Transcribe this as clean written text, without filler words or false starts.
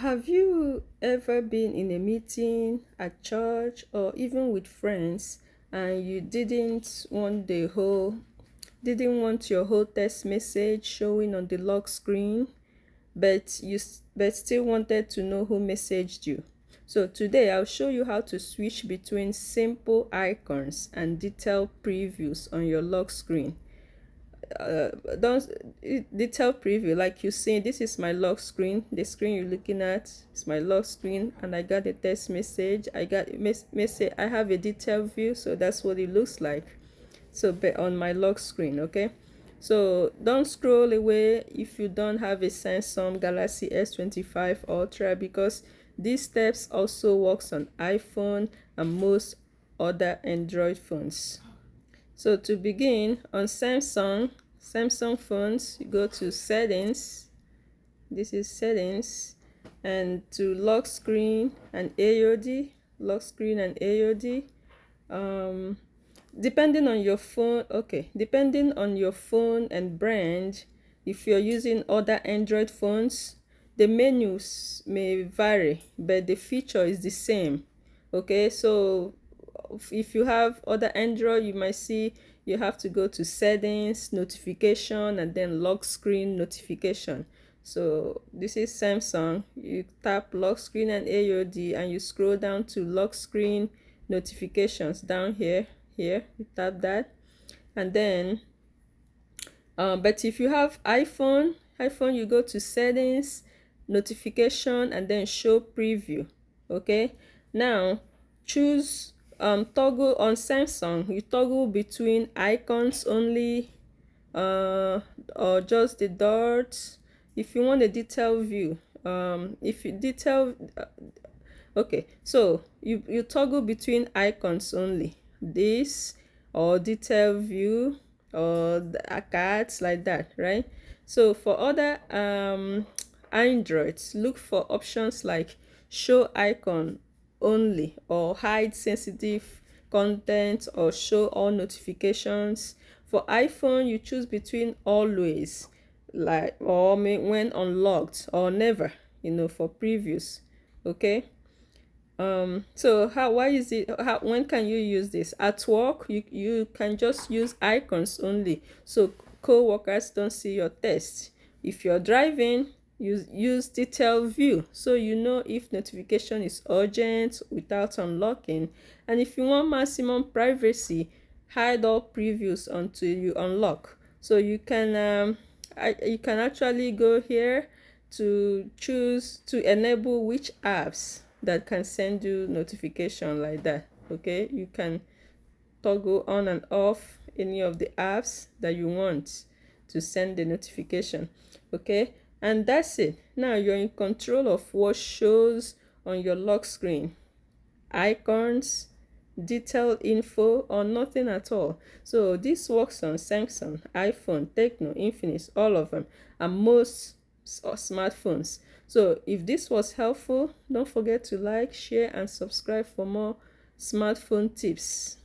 Have you ever been in a meeting at church or even with friends and you didn't want your whole text message showing on the lock screen, but still wanted to know who messaged you? So today I'll show you how to switch between simple icons and detailed previews on your lock screen. Don't Detail preview, like you see, this is my lock screen. The screen you're looking at is my lock screen, and I got a text message. I got a message. I have a detailed view, so that's what it looks like. So on my lock screen, okay. So don't scroll away if you don't have a Samsung Galaxy S25 Ultra, because these steps also works on iPhone and most other Android phones. So to begin, on Samsung phones, you go to settings. This is settings, and to lock screen and AOD, lock screen and AOD. Depending on your phone, depending on your phone and brand, if you're using other Android phones, the menus may vary, but the feature is the same. Okay, so if you have other Android, you might see you have to go to settings, notification, and then lock screen notification. So this is Samsung. You tap lock screen and AOD and you scroll down to lock screen notifications down here. You tap that, and then but if you have iPhone, you go to settings, notification, and then show preview. Okay, now choose toggle. On Samsung, you toggle between icons only, or just the dots. If you want a detailed view, if you detail okay, so you toggle between icons only, this or detail view or the cards, like that, right? So for other Androids, look for options like show icon only, or hide sensitive content, or show all notifications. For iPhone, you choose between always, like, or when unlocked, or never, for previews. Okay. So why is it, when can you use this? At work, you can just use icons only, so co-workers don't see your text. If you're driving, use detail view, so you know if notification is urgent without unlocking. And if you want maximum privacy, hide all previews until you unlock. So you can you can actually go here to choose to enable which apps that can send you notification, like that. Okay, you can toggle on and off any of the apps that you want to send the notification. Okay, and that's it. Now you're in control of what shows on your lock screen: icons, detailed info, or nothing at all. So this works on Samsung, iPhone, Tecno, Infinix, all of them, and most smartphones. So if this was helpful, don't forget to like, share, and subscribe for more smartphone tips.